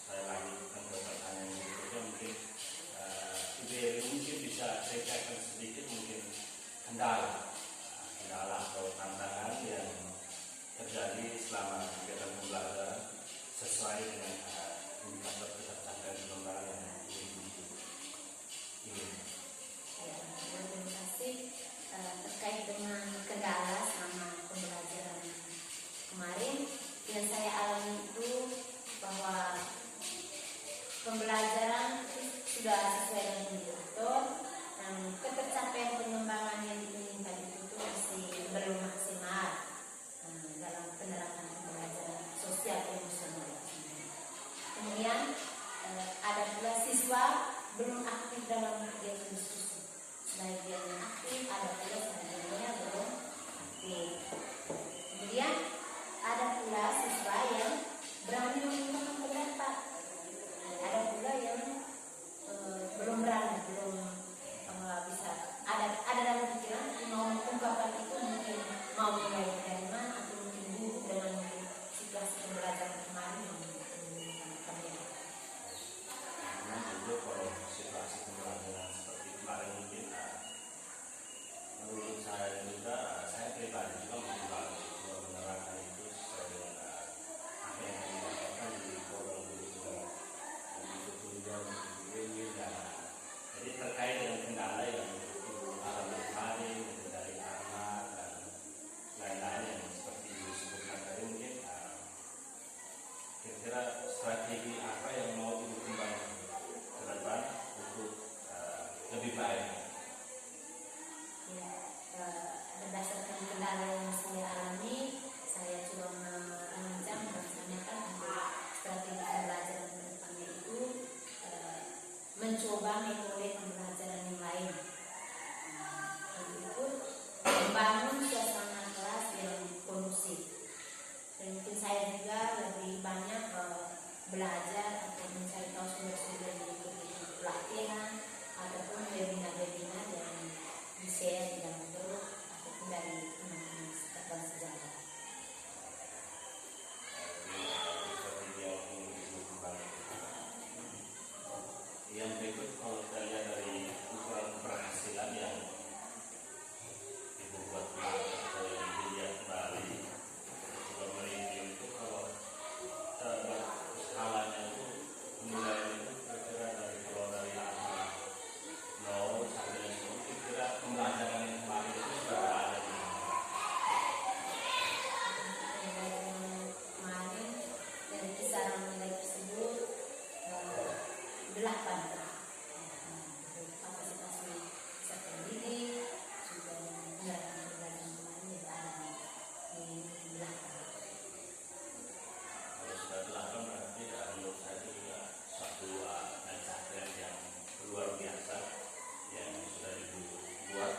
saya lanjutkan ke pertanyaan berikutnya, mungkin Ibu Eri mungkin bisa ceritakan sedikit mungkin kendala atau tantangan yang terjadi selama kegiatan pembelajaran sesuai dengan indikator kecerdasan pengembangan yang ini. Terima kasih. Terkait dengan kendala selama pembelajaran kemarin yang saya alami itu bahwa pembelajaran sudah sesuai dengan indikator dan ketercapaian pengembangan yang diinginkan itu masih belum maksimal dalam penerapan pembelajaran sosial emosional. Kemudian ada pula siswa belum aktif dalam kegiatan diskusi. Sebagian yang aktif, ada pula sebagiannya belum aktif. Kemudian ada pula siswa yang berani mengungkapkan pendapat. Ada pula yang belum berani, belum bisa. Ada dalam pikiran mau mengungkapkan itu mungkin mau mulai dari mana atau mungkin buruk dengan situasi pembelajaran kemarin yang kami. Juga kalau situasi pembelajaran seperti kemarin mungkin menurut saya juga saya pribadi juga mungkin menerapkan itu sesuai dengan apa yang dikatakan di program kurikulum untuk tunjang ini dan jadi terkait dengan kendala yang alami kemarin dari anak dan lain-lain yang seperti disebutkan tadi mungkin kira-kira strategi apa yang mau dikembangkan ke depan untuk lebih baik. Ya, berdasarkan kendala yang saya alami, saya coba merancang melaksanakan untuk strategi pembelajaran ke depannya itu mencoba metode pembelajaran yang lain. Untuk membangun suasana kelas yang kondusif. Dan mungkin saya juga lebih banyak belajar atau mencari tahu sumber-sumber dari pelatihan ataupun webinar-webinar yang di-share di dalam grup ataupun dari teman-teman teman sejarah. Yang berikut kalau kita lihat dari ukuran keberhasilan yang dibuat oleh dilihat kembali juga mereview itu kalau skalanya itu penilaian itu kira-kira kalau dari angka 0 sampai 10 kira-kira pembelajaran yang kemarin itu sudah ada di Kemarin dari kisaran nilai tersebut 8 kapasitas peserta didik juga penerapan pembelajaran kemarin juga ada di 8. kalau sudah 8 berarti menurut saya itu juga suatu pencapaian yang luar biasa yang sudah dibuat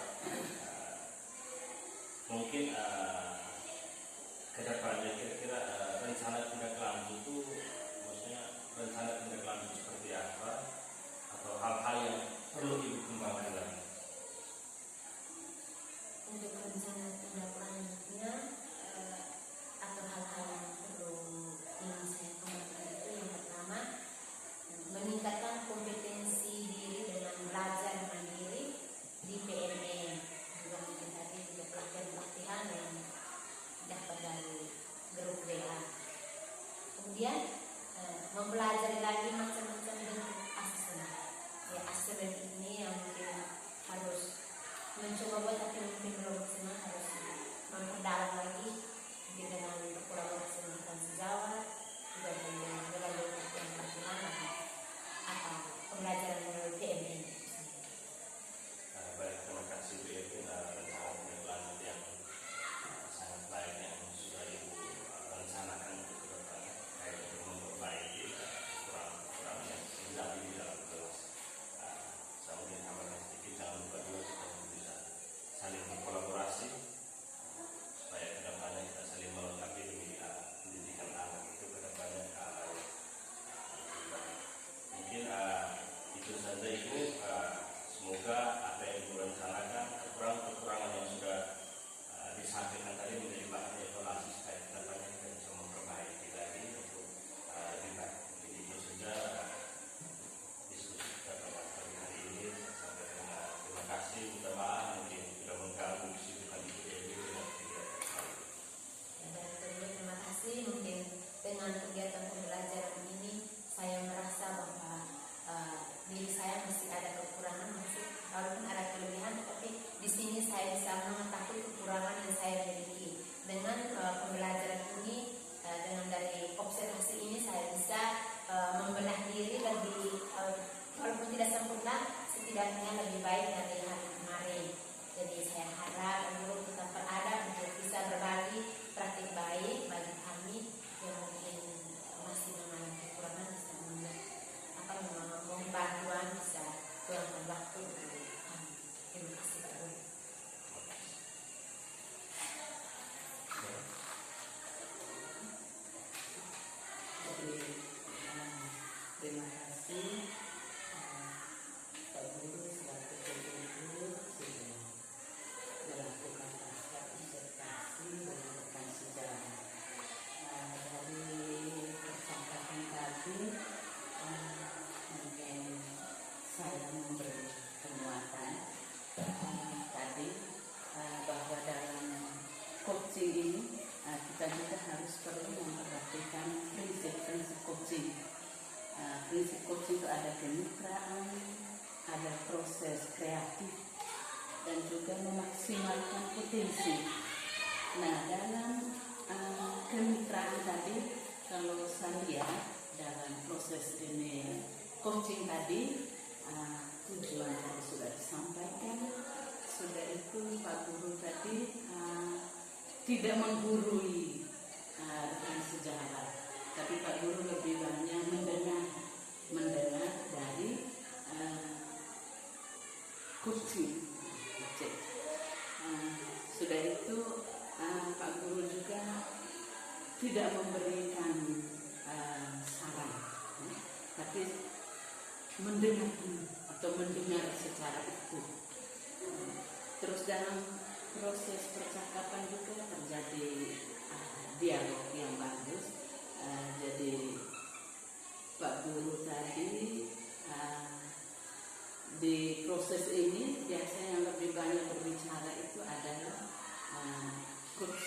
mencoba buat, tapi mungkin belum maksimal, harus memperdalam lagi mungkin dengan berkolaborasi dengan sejawat juga dengan berbagai pertimbangan atau pembelajaran melalui TMN. Baik, terima kasih Bu Evi, rencana pengembangan yang sangat baik yang sudah Ibu rencanakan untuk ke depan, baik untuk memperbaiki kekurangan yang terjadi di dalam kelas. Saya mungkin tambahkan sedikit, jangan lupa juga kita bisa saling berkolaborasi supaya ke depannya kita saling melengkapi demi pendidikan anak itu ke depannya. Mungkin itu saja Ibu. Semoga apa yang Ibu rencanakan, kekurangan yang sudah disampaikan tadi menjadi bahan evaluasi supaya ke depannya kita bisa memperbaiki lagi untuk lebih baik. Mungkin itu saja diskusi kita pada pagi hari ini. Saya sampaikan terima kasih, minta maaf mungkin sudah mengganggu kesibukan Ibu Evi dengan kegiatan hari ini. Dan terima kasih, mungkin dengan kegiatan pembelajaran ini saya merasa bahwa diri saya masih ada kekurangan, masih walaupun ada kelebihan, tetapi di sini saya bisa mengetahui kekurangan yang saya miliki. Dengan pembelajaran ini, dengan dari observasi ini saya bisa membelah diri lebih, walaupun tidak sempurna, setidaknya lebih baik dari hari kemarin. Jadi saya harap guru tetap berada untuk bisa berbagi praktik baik bagi kami yang mungkin masih mengalami kekurangan, bisa mohon bantuan, bisa luangkan waktu untuk kami. Terima kasih Pak Guru. Jadi terima kasih Pak Guru selaku guru sudah melakukan rapat disertasi berdasarkan sejarah. Dari percakapan tadi mungkin saya memberi penguatan tadi bahwa dalam coaching ini kita juga harus perlu memperhatikan prinsip-prinsip coaching. Prinsip coaching itu ada kemitraan, ada proses kreatif, dan juga memaksimalkan potensi. Nah, dalam kemitraan tadi, kalau saya lihat dalam proses ini coaching tadi, tujuan tadi sudah disampaikan, sudah itu Pak Guru tadi tidak menggurui rekan sejarah, tapi Pak Guru lebih banyak mendengar dari coaching. Sudah itu Pak Guru juga tidak memberikan saran, tapi mendengar secara utuh. Terus dalam proses percakapan juga terjadi dialog yang bagus. Jadi Pak Guru tadi di proses ini biasanya yang lebih banyak berbicara itu adalah coach.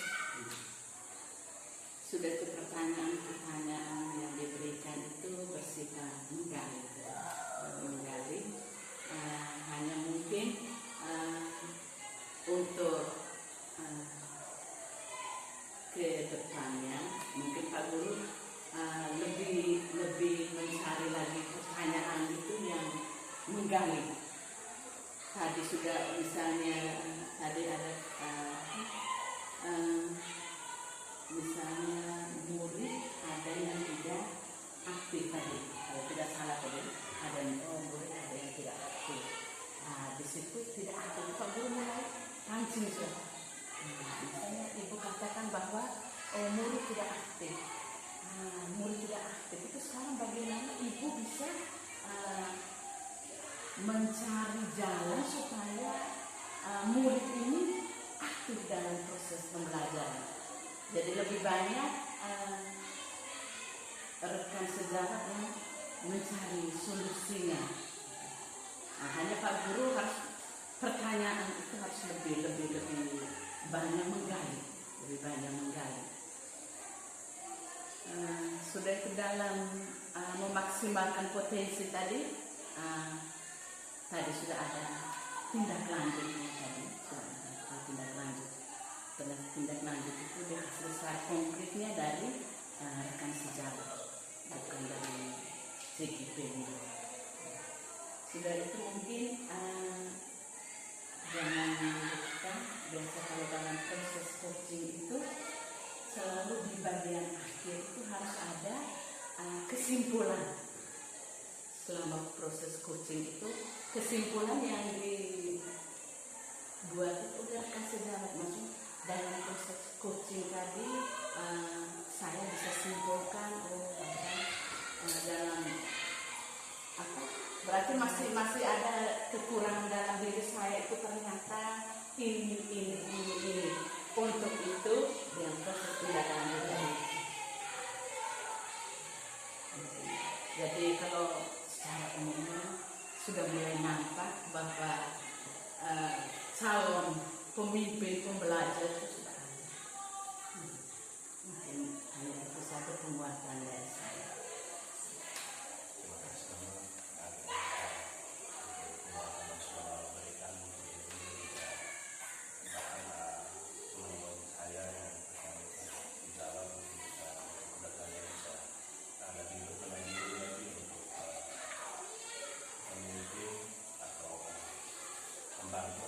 Sudah itu pertanyaan-pertanyaan yang diberikan itu bersifat menggali, hanya mungkin untuk ke depannya mungkin Pak Guru lebih mencari lagi pertanyaan itu yang menggali. Tadi sudah misalnya tadi ada misalnya murid ada yang tidak aktif tadi, kalau tidak salah tadi ada murid ada yang tidak aktif. Di situ tidak aktif, Pak Guru mulai pancing sudah. Misalnya ibu katakan bahwa murid tidak aktif, murid tidak aktif itu sekarang bagaimana ibu bisa mencari jalan supaya murid ini aktif dalam proses pembelajaran. Jadi lebih banyak rekan sejarah yang mencari solusinya. Hanya Pak Guru harus pertanyaan itu harus lebih banyak menggali, lebih banyak menggali. Sudah ke dalam memaksimalkan potensi tadi, tadi sudah ada tindak lanjutnya tadi. CGP ini. Sudah itu mungkin jangan lupa, biasa kalau dalam proses coaching itu selalu di bagian akhir itu harus ada kesimpulan. Selama proses coaching itu kesimpulan yang dibuat itu udah kasih jalan, maksud dalam proses coaching tadi saya bisa simpulkan dalam apa, berarti masih ada kekurangan dalam diri saya itu, ternyata ini. Untuk itu yang proses tindakan diri. Jadi kalau secara umum sudah mulai nampak bahwa calon pemimpin pembelajar itu sudah ada. Mungkin hanya itu satu penguatan dari saya. Membantu